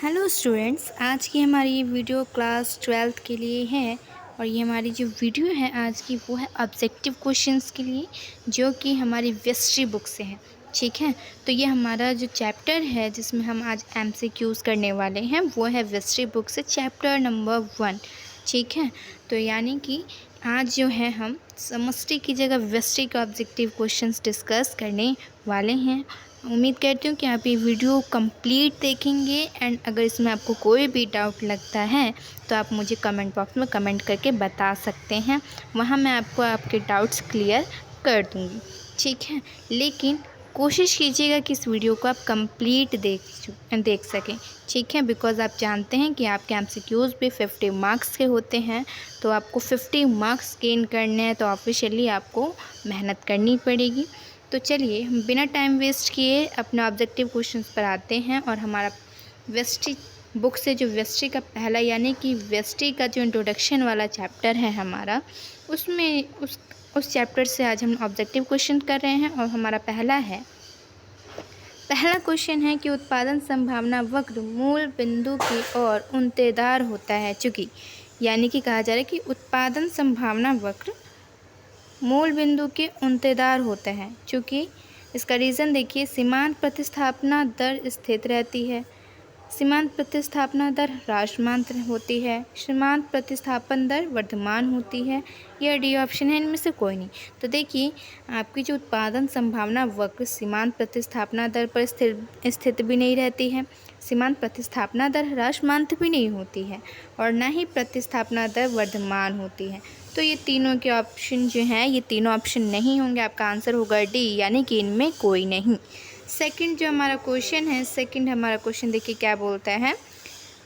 Hello students, आज की हमारी ये वीडियो क्लास 12th के लिए है। और ये हमारी जो वीडियो है आज की वो है ऑब्जेक्टिव क्वेश्चंस के लिए, जो कि हमारी वेस्ट्री बुक से है। ठीक है, तो ये हमारा जो चैप्टर है जिसमें हम आज एमसीक्यूज़ करने वाले हैं वो है वेस्ट्री बुक से चैप्टर नंबर 1। ठीक है, तो यानी कि आज जो है हम समष्टि की जगह वेस्ट्री का ऑब्जेक्टिव क्वेश्चंस डिस्कस करने वाले हैं। उम्मीद करती हूँ कि आप ये वीडियो कंप्लीट देखेंगे एंड अगर इसमें आपको कोई भी डाउट लगता है तो आप मुझे कमेंट बॉक्स में कमेंट करके बता सकते हैं। वहाँ मैं आपको आपके डाउट्स क्लियर कर दूँगी। ठीक है, लेकिन कोशिश कीजिएगा कि इस वीडियो को आप कंप्लीट देख सकें। ठीक है, बिकॉज़ आप जानते हैं कि आपके एमसीक्यूज़ भी 50 मार्क्स के होते हैं, तो आपको 50 मार्क्स गेन करने हैं तो ऑफिशियली आपको मेहनत करनी पड़ेगी। तो चलिए हम बिना टाइम वेस्ट किए अपने ऑब्जेक्टिव क्वेश्चंस पर आते हैं। और हमारा वेस्ट्री बुक से जो वेस्ट्री का पहला यानी कि वेस्ट्री का जो इंट्रोडक्शन वाला चैप्टर है हमारा, उसमें उस चैप्टर से आज हम ऑब्जेक्टिव क्वेश्चन कर रहे हैं। और हमारा पहला क्वेश्चन है कि उत्पादन संभावना वक्र मूल बिंदु की ओर उन्तेदार होता है। चूँकि यानी कि कहा जा रहा है कि उत्पादन संभावना वक्र मूल बिंदु के उन्तेदार होते हैं। चूँकि इसका रीज़न देखिए, सीमांत प्रतिस्थापना दर स्थिर रहती है, सीमांत प्रतिस्थापना दर ह्रासमान होती है, सीमांत प्रतिस्थापन दर वर्धमान होती है। यह डी ऑप्शन है, इनमें से कोई नहीं। तो देखिए आपकी जो उत्पादन संभावना वक्र सीमांत प्रतिस्थापना दर पर स्थित भी नहीं रहती है, सीमांत प्रतिस्थापना दर ह्रासमान भी नहीं होती है, और ना ही प्रतिस्थापना दर वर्धमान होती है। तो ये तीनों के ऑप्शन जो हैं, ये तीनों ऑप्शन नहीं होंगे। आपका आंसर होगा डी, यानी कि इनमें कोई नहीं। सेकंड जो हमारा क्वेश्चन है, हमारा क्वेश्चन देखिए क्या बोलता है।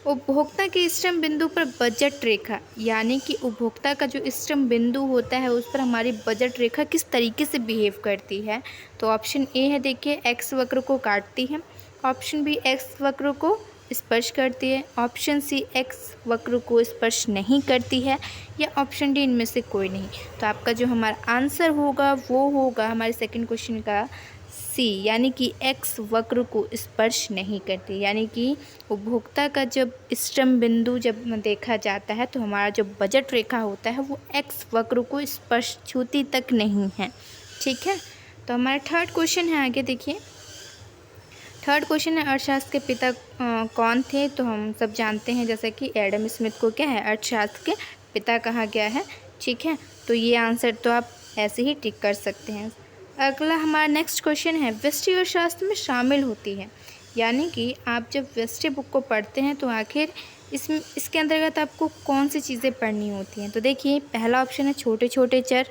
उपभोक्ता के इष्टतम बिंदु पर बजट रेखा, यानी कि उपभोक्ता का जो इष्टतम बिंदु होता है उस पर हमारी बजट रेखा किस तरीके से बिहेव करती है। तो ऑप्शन ए है देखिए, एक्स वक्र को काटती है। ऑप्शन बी, एक्स वक्र को स्पर्श करती है। ऑप्शन सी, एक्स वक्र को स्पर्श नहीं करती है। या ऑप्शन डी, इनमें से कोई नहीं। तो आपका जो हमारा आंसर होगा वो होगा हमारे सेकंड क्वेश्चन का सी, यानी कि एक्स वक्र को स्पर्श नहीं करती। यानी कि उपभोक्ता का जब इष्टतम बिंदु जब देखा जाता है तो हमारा जो बजट रेखा होता है वो एक्स वक्र को स्पर्श छूती तक नहीं है। ठीक है, तो हमारा थर्ड क्वेश्चन है, आगे देखिए। थर्ड क्वेश्चन है, अर्थशास्त्र के पिता कौन थे। तो हम सब जानते हैं जैसे कि एडम स्मिथ को क्या है, अर्थशास्त्र के पिता कहा गया है। ठीक है, तो ये आंसर तो आप ऐसे ही टिक कर सकते हैं। अगला हमारा नेक्स्ट क्वेश्चन है, वेस्ट्री अर्थशास्त्र में शामिल होती है। यानी कि आप जब वेस्ट्री बुक को पढ़ते हैं तो आखिर इसके अंतर्गत आपको कौन सी चीज़ें पढ़नी होती हैं। तो देखिए पहला ऑप्शन है छोटे छोटे चर,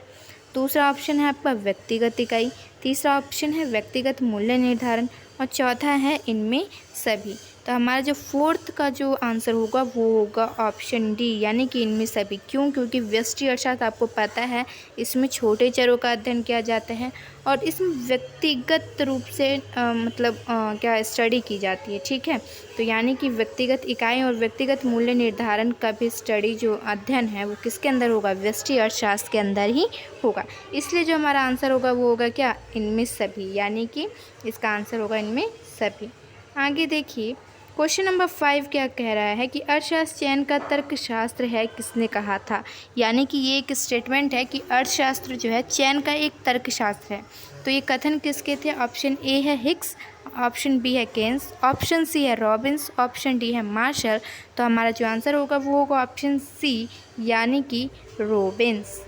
दूसरा ऑप्शन है आपका व्यक्तिगत इकाई, तीसरा ऑप्शन है व्यक्तिगत मूल्य निर्धारण, और चौथा है इनमें सभी। तो हमारा जो फोर्थ का जो आंसर होगा वो होगा ऑप्शन डी, यानी कि इनमें सभी। क्यों? क्योंकि व्यष्टि अर्थशास्त्र आपको पता है इसमें छोटे चरों का अध्ययन किया जाता है और इसमें व्यक्तिगत रूप से क्या स्टडी की जाती है। ठीक है, तो यानी कि व्यक्तिगत इकाई और व्यक्तिगत मूल्य निर्धारण का भी स्टडी जो अध्ययन है वो किसके अंदर होगा, व्यष्टि अर्थशास्त्र के अंदर ही होगा। इसलिए जो हमारा आंसर होगा वो होगा क्या, इनमें सभी, यानी कि इसका आंसर होगा इनमें सभी। आगे देखिए क्वेश्चन नंबर 5 क्या कह रहा है कि अर्थशास्त्र चयन का तर्कशास्त्र है, किसने कहा था। यानी कि ये एक स्टेटमेंट है कि अर्थशास्त्र जो है चयन का एक तर्कशास्त्र है। तो ये कथन किसके थे। ऑप्शन ए है हिक्स, ऑप्शन बी है केन्स, ऑप्शन सी है रॉबिन्स, ऑप्शन डी है मार्शल। तो हमारा जो आंसर होगा वो होगा ऑप्शन सी, यानी कि रॉबिन्स।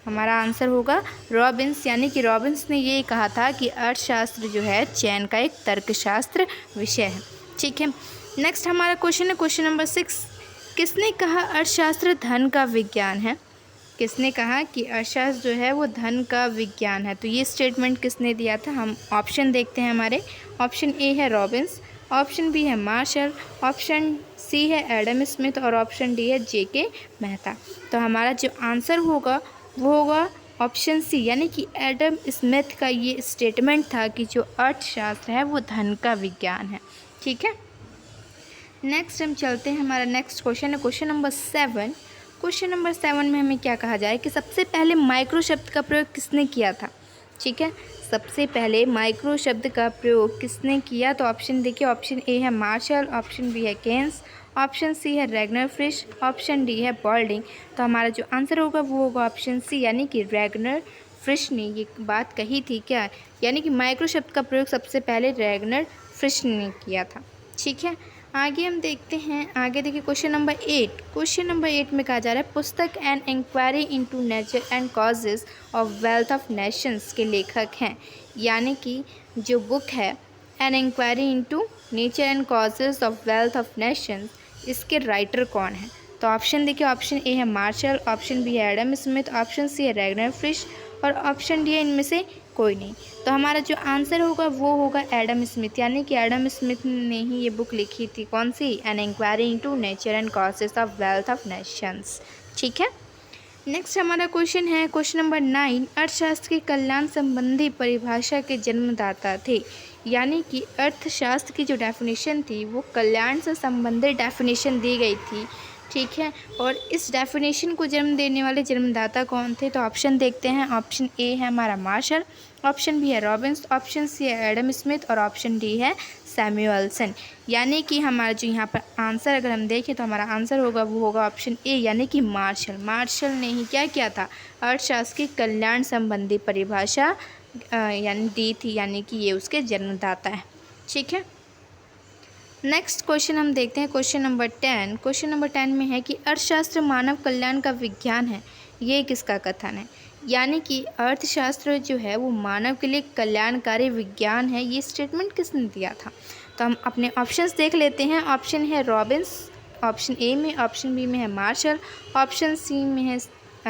हमारा आंसर होगा रॉबिन्स, यानी कि रॉबिन्स ने ये कहा था कि अर्थशास्त्र जो है चयन का एक तर्कशास्त्र विषय है। ठीक है, नेक्स्ट हमारा क्वेश्चन है क्वेश्चन नंबर 6, किसने कहा अर्थशास्त्र धन का विज्ञान है। किसने कहा कि अर्थशास्त्र जो है वो धन का विज्ञान है। तो ये स्टेटमेंट किसने दिया था, हम ऑप्शन देखते हैं हमारे। ऑप्शन ए है रॉबिन्स, ऑप्शन बी है मार्शल, ऑप्शन सी है एडम स्मिथ और ऑप्शन डी है जे.के. मेहता। तो हमारा जो आंसर होगा वो होगा ऑप्शन सी, यानी कि एडम स्मिथ का ये स्टेटमेंट था कि जो अर्थशास्त्र है वो धन का विज्ञान है। ठीक है, नेक्स्ट हम चलते हैं, हमारा नेक्स्ट क्वेश्चन है क्वेश्चन नंबर 7। क्वेश्चन नंबर 7 में हमें क्या कहा जाए कि सबसे पहले माइक्रो शब्द का प्रयोग किसने किया था। ठीक है, सबसे पहले माइक्रो शब्द का प्रयोग किसने किया? तो ऑप्शन देखिए, ऑप्शन ए है मार्शल, ऑप्शन बी है केन्स, ऑप्शन सी है रैगनर फ्रिश, ऑप्शन डी है बॉल्डिंग। तो हमारा जो आंसर होगा वो होगा ऑप्शन सी, यानी कि रैगनर फ्रिश ने ये बात कही थी क्या, यानी कि माइक्रो शब्द का प्रयोग सबसे पहले रैगनर फ्रिश ने किया था। ठीक है, आगे हम देखते हैं। आगे देखिए क्वेश्चन नंबर 8। क्वेश्चन नंबर 8 में कहा जा रहा है पुस्तक an inquiry into nature and causes of wealth of nations के लेखक हैं, यानी कि जो बुक है an inquiry into nature and causes of wealth of nations, इसके राइटर कौन है? तो ऑप्शन देखिए, ऑप्शन ए है मार्शल, ऑप्शन बी है एडम स्मिथ, ऑप्शन सी है रैगनर फ्रिश और ऑप्शन डी है इनमें से कोई नहीं। तो हमारा जो आंसर होगा वो होगा एडम स्मिथ, यानी कि एडम स्मिथ ने ही ये बुक लिखी थी। कौन सी? An inquiry into nature and causes of wealth of nations. ठीक है, नेक्स्ट हमारा क्वेश्चन है क्वेश्चन नंबर 9। अर्थशास्त्र के कल्याण संबंधी परिभाषा के जन्मदाता थे, यानी कि अर्थशास्त्र की जो डेफिनेशन थी वो कल्याण से संबंधित डेफिनेशन दी गई थी। ठीक है, और इस डेफिनेशन को जन्म देने वाले जन्मदाता कौन थे? तो ऑप्शन देखते हैं। ऑप्शन ए है हमारा मार्शल, ऑप्शन बी है रॉबिन्स, ऑप्शन सी है एडम स्मिथ और ऑप्शन डी है सैमुअल्सन। यानी कि हमारा जो यहाँ पर आंसर अगर हम देखें तो हमारा आंसर होगा वो होगा ऑप्शन ए, यानी कि मार्शल। मार्शल ने ही क्या किया था? अर्थशास्त्र की कल्याण संबंधी परिभाषा यानी दी थी, यानी कि ये उसके जन्मदाता है। ठीक है, नेक्स्ट क्वेश्चन हम देखते हैं क्वेश्चन नंबर 10। क्वेश्चन नंबर 10 में है कि अर्थशास्त्र मानव कल्याण का विज्ञान है, ये किसका कथन है? यानी कि अर्थशास्त्र जो है वो मानव के लिए कल्याणकारी विज्ञान है, ये स्टेटमेंट किसने दिया था? तो हम अपने ऑप्शंस देख लेते हैं। ऑप्शन है रॉबिन्स, ऑप्शन ए में, ऑप्शन बी में है मार्शल, ऑप्शन सी में है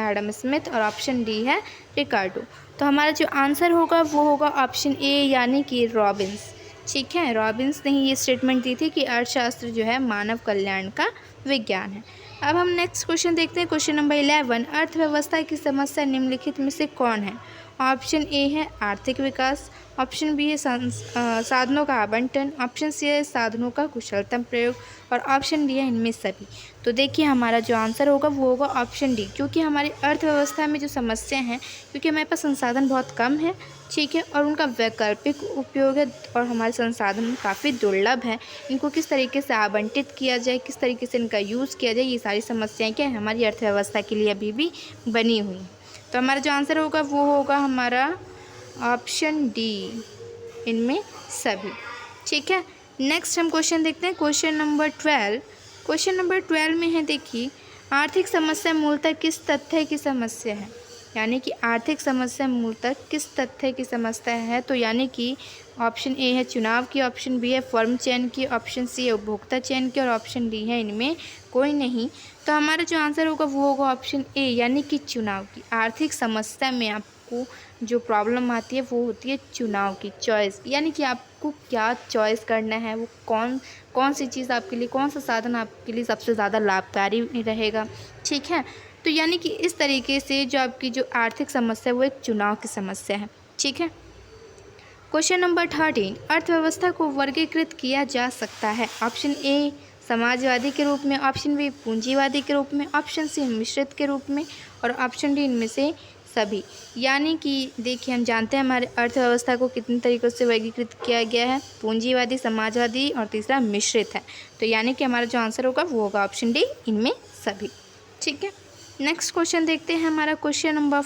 एडम स्मिथ और ऑप्शन डी है रिकार्डो। तो हमारा जो आंसर होगा वो होगा ऑप्शन ए, यानी कि रॉबिन्स। ठीक है, रॉबिन्स ने ही ये स्टेटमेंट दी थी कि अर्थशास्त्र जो है मानव कल्याण का विज्ञान है। अब हम नेक्स्ट क्वेश्चन देखते हैं क्वेश्चन नंबर 11। अर्थव्यवस्था की समस्या निम्नलिखित में से कौन है? ऑप्शन ए है आर्थिक विकास, ऑप्शन बी है साधनों का आवंटन, ऑप्शन सी है साधनों का कुशलतम प्रयोग और ऑप्शन डी है इनमें सभी। तो देखिए हमारा जो आंसर होगा वो होगा ऑप्शन डी, क्योंकि हमारी अर्थव्यवस्था में जो समस्या है, क्योंकि हमारे पास संसाधन बहुत कम है, ठीक है, और उनका वैकल्पिक उपयोग है और हमारे संसाधन काफ़ी दुर्लभ है, इनको किस तरीके से आवंटित किया जाए, किस तरीके से इनका यूज़ किया जाए, ये सारी समस्याएं क्या है हमारी अर्थव्यवस्था के लिए अभी भी बनी हुई हैं। तो हमारा जो आंसर होगा वो होगा हमारा ऑप्शन डी, इनमें सभी। ठीक है, नेक्स्ट हम क्वेश्चन देखते हैं क्वेश्चन नंबर 12। क्वेश्चन नंबर 12 में है देखिए, आर्थिक समस्या मूलतः किस तथ्य की समस्या है? यानी कि आर्थिक समस्या मूलतः किस तथ्य की समस्या है? तो यानी कि ऑप्शन ए है चुनाव की, ऑप्शन बी है फर्म चयन की, ऑप्शन सी है उपभोक्ता चयन की और ऑप्शन डी है इनमें कोई नहीं। तो हमारा जो आंसर होगा वो होगा ऑप्शन ए, यानी कि चुनाव की। आर्थिक समस्या में आपको जो प्रॉब्लम आती है वो होती है चुनाव की, चॉइस, यानी कि आपको क्या चॉइस करना है, वो कौन सी चीज़ आपके लिए, कौन सा साधन आपके लिए सबसे ज़्यादा लाभकारी रहेगा। ठीक है, तो यानी कि इस तरीके से जो आपकी जो आर्थिक समस्या है वो एक चुनाव की समस्या है। ठीक है, क्वेश्चन नंबर 13। अर्थव्यवस्था को वर्गीकृत किया जा सकता है। ऑप्शन ए समाजवादी के रूप में, ऑप्शन बी पूंजीवादी के रूप में, ऑप्शन सी मिश्रित के रूप में और ऑप्शन डी इनमें से सभी। यानी कि देखिए हम जानते हैं हमारे अर्थव्यवस्था को कितने तरीक़ों से वर्गीकृत किया गया है, पूंजीवादी, समाजवादी और तीसरा मिश्रित है। तो यानी कि हमारा जो आंसर होगा वो होगा ऑप्शन डी, इनमें सभी। ठीक है, नेक्स्ट क्वेश्चन देखते हैं हमारा क्वेश्चन नंबर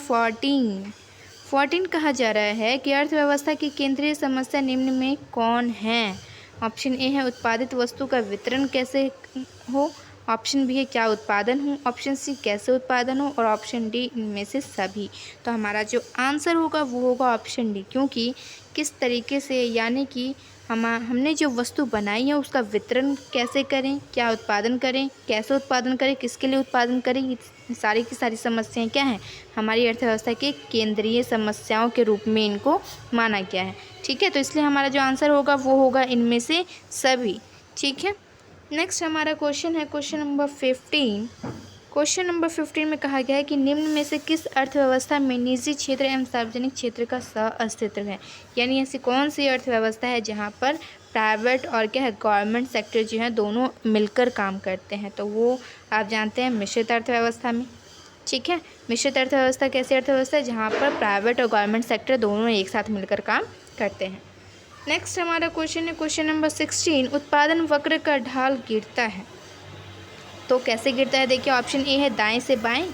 14 कहा जा रहा है कि अर्थव्यवस्था की केंद्रीय समस्या निम्न में कौन है? ऑप्शन ए है उत्पादित वस्तु का वितरण कैसे हो, ऑप्शन बी है क्या उत्पादन हो, ऑप्शन सी कैसे उत्पादन हो और ऑप्शन डी इनमें से सभी। तो हमारा जो आंसर होगा वो होगा ऑप्शन डी, क्योंकि किस तरीके से, यानी कि हमने जो वस्तु बनाई है उसका वितरण कैसे करें, क्या उत्पादन करें, कैसे उत्पादन करें, किसके लिए उत्पादन करें, ये सारी की सारी समस्याएं क्या हैं हमारी अर्थव्यवस्था के केंद्रीय समस्याओं के रूप में इनको माना गया है। ठीक है, तो इसलिए हमारा जो आंसर होगा वो होगा इनमें से सभी। ठीक है, नेक्स्ट हमारा क्वेश्चन है क्वेश्चन नंबर 15। क्वेश्चन नंबर 15 में कहा गया है कि निम्न में से किस अर्थव्यवस्था में निजी क्षेत्र एवं सार्वजनिक क्षेत्र का सह अस्तित्व है? यानी ऐसी कौन सी अर्थव्यवस्था है जहां पर प्राइवेट और क्या है गवर्नमेंट सेक्टर जो है दोनों मिलकर काम करते हैं? तो वो आप जानते हैं मिश्रित अर्थव्यवस्था में। ठीक है। मिश्रित अर्थव्यवस्था कैसी अर्थव्यवस्था है? जहाँ पर प्राइवेट और गवर्नमेंट सेक्टर दोनों एक साथ मिलकर काम करते हैं। नेक्स्ट हमारा क्वेश्चन है क्वेश्चन नंबर 16, उत्पादन वक्र का ढाल गिरता है तो कैसे गिरता है? देखिए, ऑप्शन ए है दाएं से बाएं,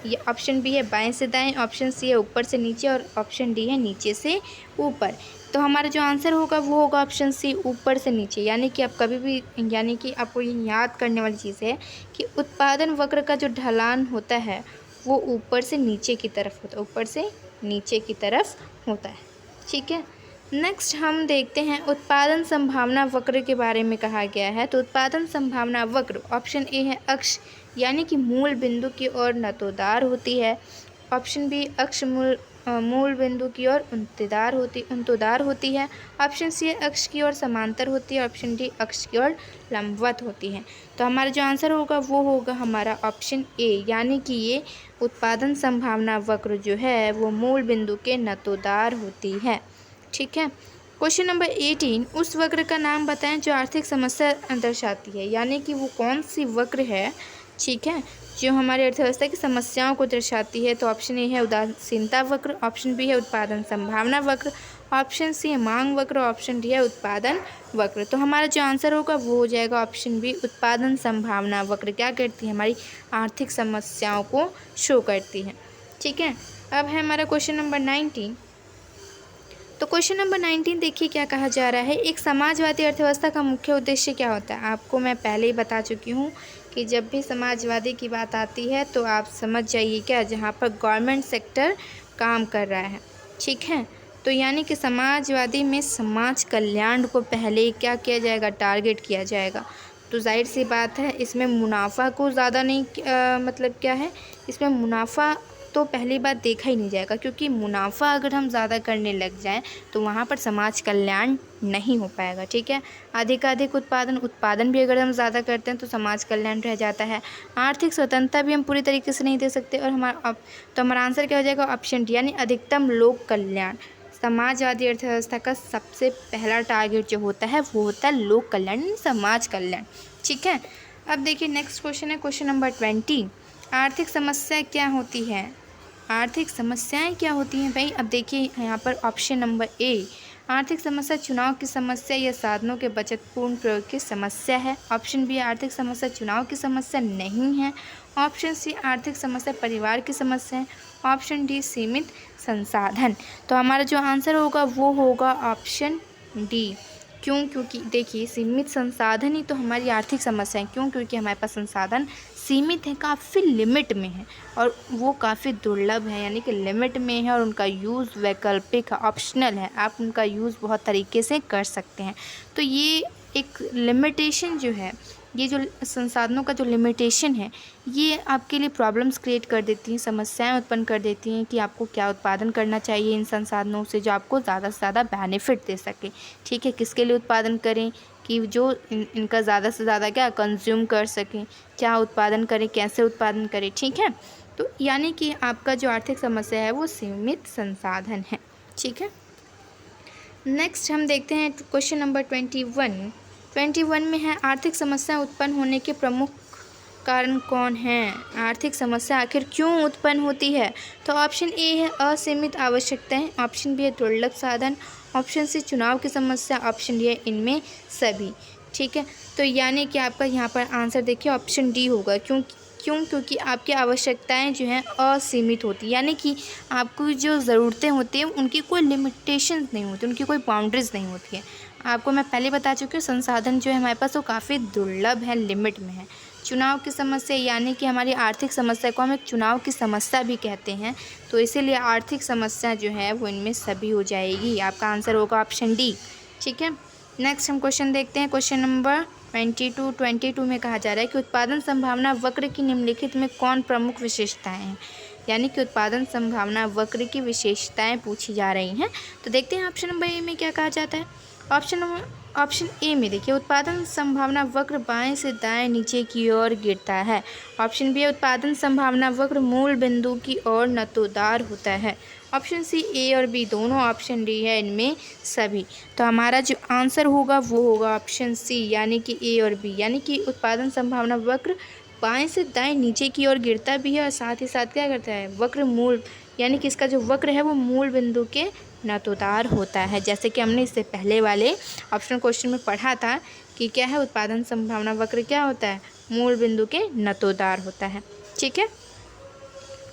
ये ऑप्शन बी है बाएं से दाएं, ऑप्शन सी है ऊपर से नीचे और ऑप्शन डी है नीचे से ऊपर। तो हमारा जो आंसर होगा वो होगा ऑप्शन सी, ऊपर से नीचे। यानी कि आप कभी भी, यानी कि आपको ये याद करने वाली चीज़ है कि उत्पादन वक्र का जो ढलान होता है वो ऊपर से नीचे की तरफ होता है, ऊपर से नीचे की तरफ होता है। ठीक है। नेक्स्ट हम देखते हैं उत्पादन संभावना वक्र के बारे में कहा गया है। तो उत्पादन संभावना वक्र, ऑप्शन ए है अक्ष यानी कि मूल बिंदु की ओर नतोदार होती है, ऑप्शन बी अक्ष मूल बिंदु की ओर उंतोदार होती है, ऑप्शन सी अक्ष की ओर समांतर होती है, ऑप्शन डी अक्ष की ओर लंबवत होती है। तो हमारा जो आंसर होगा वो होगा हमारा ऑप्शन ए, यानी कि ये उत्पादन संभावना वक्र जो है वो मूल बिंदु के नतोदार होती है। ठीक है। क्वेश्चन नंबर 18, उस वक्र का नाम बताएं जो आर्थिक समस्या दर्शाती है। यानी कि वो कौन सी वक्र है, ठीक है, जो हमारे अर्थव्यवस्था की समस्याओं को दर्शाती है। तो ऑप्शन ए है उदासीनता वक्र, ऑप्शन बी है उत्पादन संभावना वक्र, ऑप्शन सी है मांग वक्र, ऑप्शन डी है उत्पादन वक्र। तो हमारा जो आंसर होगा वो हो जाएगा ऑप्शन बी, उत्पादन संभावना वक्र। क्या करती है? हमारी आर्थिक समस्याओं को शो करती है। ठीक है। अब है हमारा क्वेश्चन नंबर 19। तो क्वेश्चन नंबर 19 देखिए क्या कहा जा रहा है, एक समाजवादी अर्थव्यवस्था का मुख्य उद्देश्य क्या होता है? आपको मैं पहले ही बता चुकी हूँ कि जब भी समाजवादी की बात आती है तो आप समझ जाइए क्या, जहाँ पर गवर्नमेंट सेक्टर काम कर रहा है। ठीक है। तो यानी कि समाजवादी में समाज कल्याण को पहले क्या किया जाएगा? टारगेट किया जाएगा। तो जाहिर सी बात है इसमें मुनाफा को ज़्यादा नहीं मतलब क्या है, इसमें मुनाफा तो पहली बात देखा ही नहीं जाएगा, क्योंकि मुनाफा अगर हम ज़्यादा करने लग जाएं तो वहाँ पर समाज कल्याण नहीं हो पाएगा। ठीक है। अधिकाधिक उत्पादन भी अगर हम ज़्यादा करते हैं तो समाज कल्याण रह जाता है। आर्थिक स्वतंत्रता भी हम पूरी तरीके से नहीं दे सकते। और हमारा आंसर क्या हो जाएगा? ऑप्शन डी, यानी अधिकतम लोक कल्याण। समाजवादी अर्थव्यवस्था का सबसे पहला टारगेट जो होता है वो होता है लोक कल्याण, समाज कल्याण। ठीक है। अब देखिए नेक्स्ट क्वेश्चन है क्वेश्चन नंबर 20, आर्थिक समस्या क्या होती है? आर्थिक समस्याएं क्या होती हैं भाई? अब देखिए यहाँ पर ऑप्शन नंबर ए, आर्थिक समस्या चुनाव की समस्या या साधनों के बचतपूर्ण प्रयोग की समस्या है, ऑप्शन बी आर्थिक समस्या चुनाव की समस्या नहीं है, ऑप्शन सी आर्थिक समस्या परिवार की समस्या है, ऑप्शन डी सीमित संसाधन। तो हमारा जो आंसर होगा वो होगा ऑप्शन डी। क्यों? क्योंकि देखिए सीमित संसाधन ही तो हमारी आर्थिक समस्या है। क्यों? क्योंकि हमारे पास संसाधन सीमित है, काफ़ी लिमिट में है और वो काफ़ी दुर्लभ है, यानी कि लिमिट में है और उनका यूज़ वैकल्पिक है, ऑप्शनल है, आप उनका यूज़ बहुत तरीके से कर सकते हैं। तो ये एक लिमिटेशन जो है, ये जो संसाधनों का जो लिमिटेशन है ये आपके लिए प्रॉब्लम्स क्रिएट कर देती हैं, समस्याएं उत्पन्न कर देती हैं कि आपको क्या उत्पादन करना चाहिए इन संसाधनों से जो आपको ज़्यादा से ज़्यादा बेनिफिट दे सके। ठीक है। किसके लिए उत्पादन करें कि जो इनका ज़्यादा से ज़्यादा क्या कंज्यूम कर सकें, क्या उत्पादन करें, कैसे उत्पादन करें। ठीक है। तो यानी कि आपका जो आर्थिक समस्या है वो सीमित संसाधन है। ठीक है। नेक्स्ट हम देखते हैं क्वेश्चन नंबर 21 में है, आर्थिक समस्या उत्पन्न होने के प्रमुख कारण कौन हैं? आर्थिक समस्या आखिर क्यों उत्पन्न होती है? तो ऑप्शन ए है असीमित आवश्यकताएं, ऑप्शन बी है दुर्लभ साधन, ऑप्शन सी चुनाव की समस्या, ऑप्शन डी है इनमें सभी। ठीक है। तो यानी कि आपका यहाँ पर आंसर देखिए ऑप्शन डी होगा। क्योंकि आपकी आवश्यकताएं जो हैं असीमित होती, यानी कि आपको जो ज़रूरतें होती हैं उनकी कोई लिमिटेशंस नहीं होती, उनकी कोई बाउंड्रीज नहीं होती है। आपको मैं पहले बता चुकी हूँ संसाधन जो है हमारे पास वो काफ़ी दुर्लभ है, लिमिट में है। चुनाव की समस्या, यानी कि हमारी आर्थिक समस्या को हम एक चुनाव की समस्या भी कहते हैं, तो इसीलिए आर्थिक समस्या जो है वो इनमें सभी हो जाएगी। आपका आंसर होगा ऑप्शन डी। ठीक है। नेक्स्ट हम क्वेश्चन देखते हैं क्वेश्चन नंबर 22 में कहा जा रहा है कि उत्पादन संभावना वक्र की निम्नलिखित में कौन प्रमुख विशेषताएं हैं? यानी कि उत्पादन संभावना वक्र की विशेषताएं पूछी जा रही हैं। तो देखते हैं ऑप्शन नंबर ए में क्या कहा जाता है। ऑप्शन ए में देखिए उत्पादन संभावना वक्र बाएं से दाएं नीचे की ओर गिरता है, ऑप्शन बी उत्पादन संभावना वक्र मूल बिंदु की ओर नतोदार होता है, ऑप्शन सी ए और बी दोनों, ऑप्शन डी है इनमें सभी। तो हमारा जो आंसर होगा वो होगा ऑप्शन सी, यानी कि ए और बी, यानी कि उत्पादन संभावना वक्र बाएं से दाएं नीचे की ओर गिरता भी है और साथ ही साथ क्या करता है, वक्र मूल यानी कि इसका जो वक्र है वो मूल बिंदु के नतोदार होता है। जैसे कि हमने इससे पहले वाले ऑप्शन क्वेश्चन में पढ़ा था कि क्या है, उत्पादन संभावना वक्र क्या होता है, मूल बिंदु के नतोदार होता है। ठीक है,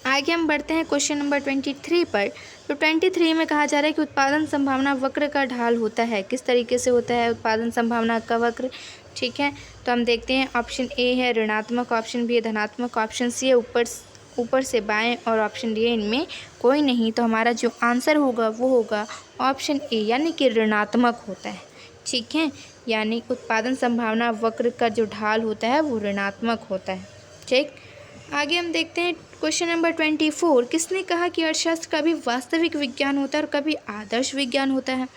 आगे हम बढ़ते हैं क्वेश्चन नंबर 23 पर। तो 23 में कहा जा रहा है कि उत्पादन संभावना वक्र का ढाल होता है। किस तरीके से होता है उत्पादन संभावना का वक्र? ठीक है, तो हम देखते हैं ऑप्शन ए है ऋणात्मक, ऑप्शन बी है धनात्मक, ऑप्शन सी है ऊपर से बाएं और ऑप्शन डी है इनमें कोई नहीं। तो हमारा जो आंसर होगा वो होगा ऑप्शन ए यानी कि ऋणात्मक होता है। ठीक है, यानी उत्पादन संभावना वक्र का जो ढाल होता है वो ऋणात्मक होता है। ठीक, आगे हम देखते हैं क्वेश्चन नंबर 24। किसने कहा कि अर्थशास्त्र कभी वास्तविक विज्ञान होता है और कभी आदर्श विज्ञान होता है?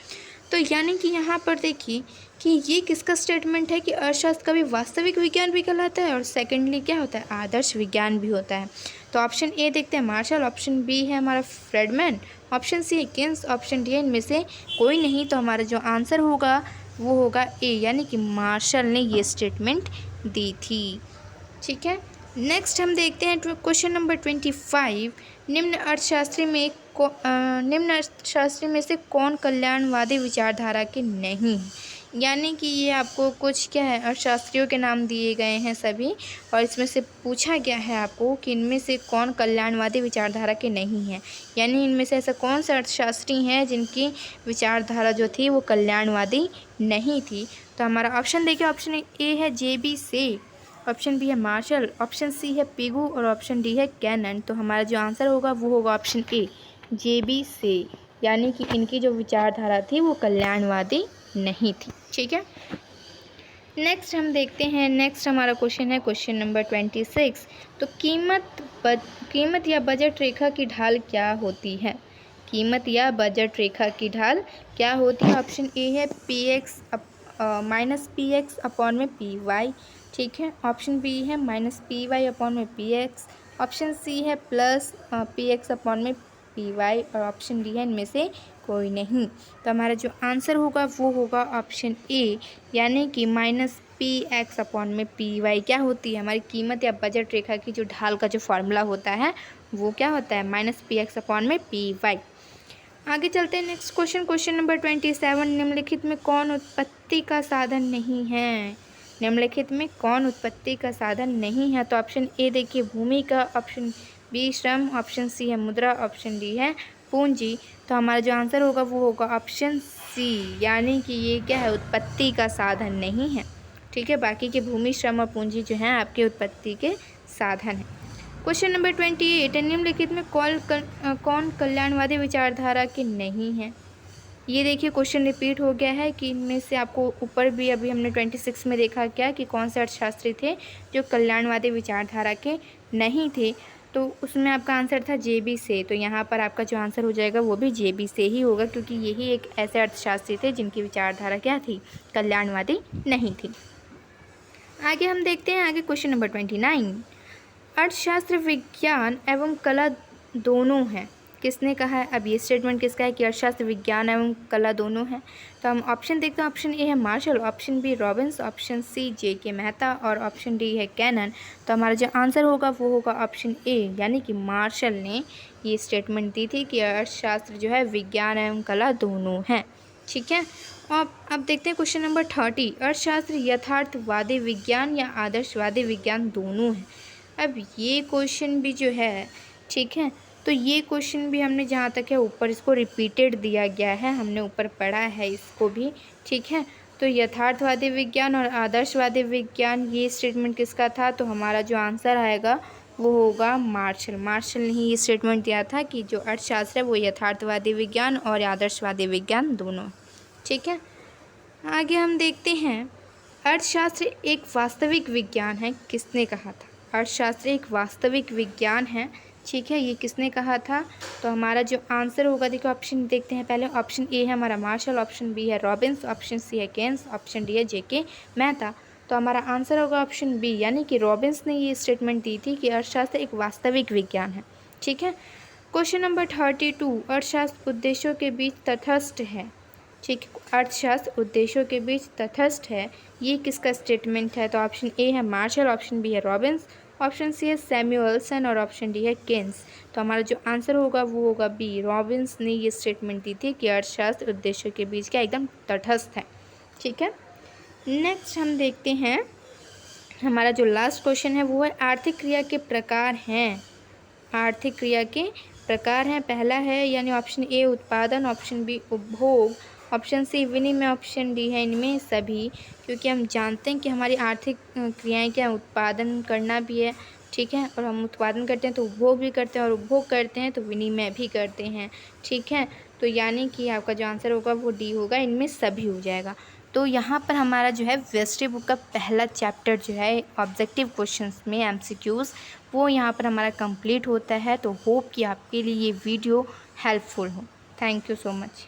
तो यानी कि यहाँ पर देखिए कि ये किसका स्टेटमेंट है कि अर्थशास्त्र कभी वास्तविक विज्ञान भी कहलाता है और सेकेंडली क्या होता है, आदर्श विज्ञान भी होता है। तो ऑप्शन ए देखते हैं मार्शल, ऑप्शन बी है हमारा फ्रेडमैन, ऑप्शन सी है किन्स, ऑप्शन डी है इनमें से कोई नहीं। तो हमारा जो आंसर होगा वो होगा ए यानी कि मार्शल ने ये स्टेटमेंट दी थी। ठीक है, नेक्स्ट हम देखते हैं क्वेश्चन नंबर 25। निम्न अर्थशास्त्री में से कौन कल्याणवादी विचारधारा के नहीं है? यानी कि ये आपको कुछ क्या है, अर्थशास्त्रियों के नाम दिए गए हैं सभी, और इसमें से पूछा गया है आपको कि इनमें से कौन कल्याणवादी विचारधारा के नहीं है। यानी इनमें से ऐसा कौन सा अर्थशास्त्री हैं जिनकी विचारधारा जो थी वो कल्याणवादी नहीं थी? तो हमारा ऑप्शन देखिए, ऑप्शन ए है JB से, ऑप्शन बी है मार्शल, ऑप्शन सी है पिगू और ऑप्शन डी है कैनन। तो हमारा जो आंसर होगा वो होगा ऑप्शन ए JB से, यानी कि इनकी जो विचारधारा थी वो कल्याणवादी नहीं थी। ठीक है, नेक्स्ट हम देखते हैं, नेक्स्ट हमारा क्वेश्चन है क्वेश्चन नंबर 26। तो कीमत या बजट रेखा की ढाल क्या होती है? कीमत या बजट रेखा की ढाल क्या होती है? ऑप्शन ए है PX माइनस PX अपॉन में PY। ठीक है, ऑप्शन बी है माइनस PY अपॉन में PX, ऑप्शन सी है प्लस PX अपॉन में PY और ऑप्शन डी है इनमें से कोई नहीं। तो हमारा जो आंसर होगा वो होगा ऑप्शन ए यानी कि माइनस PX अपॉन में PY। क्या होती है हमारी कीमत या बजट रेखा की जो ढाल का जो फॉर्मूला होता है वो क्या होता है, माइनस PX अपॉन में PY। आगे चलते हैं नेक्स्ट क्वेश्चन नंबर 27। निम्नलिखित में कौन उत्पत्ति का साधन नहीं है? निम्नलिखित में कौन उत्पत्ति का साधन नहीं है? तो ऑप्शन ए देखिए भूमि का, ऑप्शन बी श्रम, ऑप्शन सी है मुद्रा, ऑप्शन डी है पूंजी। तो हमारा जो आंसर होगा वो होगा ऑप्शन सी, यानी कि ये क्या है, उत्पत्ति का साधन नहीं है। ठीक है, बाकी के भूमि, श्रम और पूंजी जो हैं आपके उत्पत्ति के साधन हैं। Question number 28। निम्नलिखित में कौन कल्याणवादी विचारधारा के नहीं है? ये देखिए क्वेश्चन रिपीट हो गया है कि इनमें से आपको ऊपर भी अभी हमने 26 में देखा क्या कि कौन से अर्थशास्त्री थे जो कल्याणवादी विचारधारा के नहीं थे। तो उसमें आपका आंसर था JB से। तो यहाँ पर आपका जो आंसर हो जाएगा वो भी JB से ही होगा, क्योंकि यही एक ऐसे अर्थशास्त्री थे जिनकी विचारधारा क्या थी, कल्याणवादी नहीं थी। आगे हम देखते हैं आगे क्वेश्चन नंबर 29। अर्थशास्त्र विज्ञान एवं कला दोनों हैं। किसने कहा है? अब ये स्टेटमेंट किसका है कि अर्थशास्त्र विज्ञान एवं कला दोनों हैं? तो हम ऑप्शन देखते हैं, ऑप्शन ए है Marshall, option B Robbins, option C JK Mehta और ऑप्शन डी है कैनन। तो हमारा जो आंसर होगा वो होगा ऑप्शन ए यानी कि मार्शल ने ये स्टेटमेंट दी थी कि अर्थशास्त्र जो है विज्ञान एवं कला दोनों हैं। ठीक है, और अब देखते हैं क्वेश्चन नंबर 30। अर्थशास्त्र यथार्थवादी विज्ञान या आदर्शवादी विज्ञान दोनों है। अब ये क्वेश्चन भी जो है, ठीक है, तो ये क्वेश्चन भी हमने जहाँ तक है ऊपर इसको रिपीटेड दिया गया है, हमने ऊपर पढ़ा है इसको भी। ठीक है, तो यथार्थवादी विज्ञान और आदर्शवादी विज्ञान ये स्टेटमेंट किसका था? तो हमारा जो आंसर आएगा वो होगा मार्शल। मार्शल ने ही ये स्टेटमेंट दिया था कि जो अर्थशास्त्र है वो यथार्थवादी विज्ञान और आदर्शवादी विज्ञान दोनों। ठीक है, आगे हम देखते हैं अर्थशास्त्र एक वास्तविक विज्ञान है। किसने कहा था? अर्थशास्त्र एक वास्तविक विज्ञान है। ठीक है, ये किसने कहा था? तो हमारा जो आंसर होगा, देखिए ऑप्शन देखते हैं पहले। ऑप्शन ए है हमारा मार्शल, ऑप्शन बी है रॉबिन्स, ऑप्शन सी है केन्स, ऑप्शन डी है JK मेहता। तो हमारा आंसर होगा ऑप्शन बी यानी कि रॉबिन्स ने ये स्टेटमेंट दी थी कि अर्थशास्त्र एक वास्तविक विज्ञान है। ठीक है, क्वेश्चन नंबर 32। अर्थशास्त्र उद्देश्यों के बीच तटस्थ है। ठीक, अर्थशास्त्र उद्देश्यों के बीच तटस्थ है, ये किसका स्टेटमेंट है? तो ऑप्शन ए है मार्शल, ऑप्शन बी है रॉबिन्स, ऑप्शन सी है सैमुअल्सन और ऑप्शन डी है केन्स। तो हमारा जो आंसर होगा वो होगा बी, रॉबिन्स ने ये स्टेटमेंट दी थी कि अर्थशास्त्र उद्देश्यों के बीच क्या एकदम तटस्थ है। ठीक है, नेक्स्ट हम देखते हैं, हमारा जो लास्ट क्वेश्चन है वो है आर्थिक क्रिया के प्रकार हैं। आर्थिक क्रिया के प्रकार हैं, पहला है यानी ऑप्शन ए उत्पादन, ऑप्शन बी उपभोग, ऑप्शन सी विनिमय, ऑप्शन डी है इनमें सभी। क्योंकि हम जानते हैं कि हमारी आर्थिक क्रियाएं क्या, उत्पादन करना भी है, ठीक है, और हम उत्पादन करते हैं तो उपभोग भी करते हैं, और उपभोग करते हैं तो विनिमय भी करते हैं। ठीक है, तो यानी कि आपका जो आंसर होगा वो डी होगा, इनमें सभी हो जाएगा। तो यहाँ पर हमारा जो है वेस्टरी बुक का पहला चैप्टर जो है ऑब्जेक्टिव क्वेश्चंस में एमसीक्यूज़, वो यहाँ पर हमारा कंप्लीट होता है। तो होप कि आपके लिए ये वीडियो हेल्पफुल हो। Thank you so much.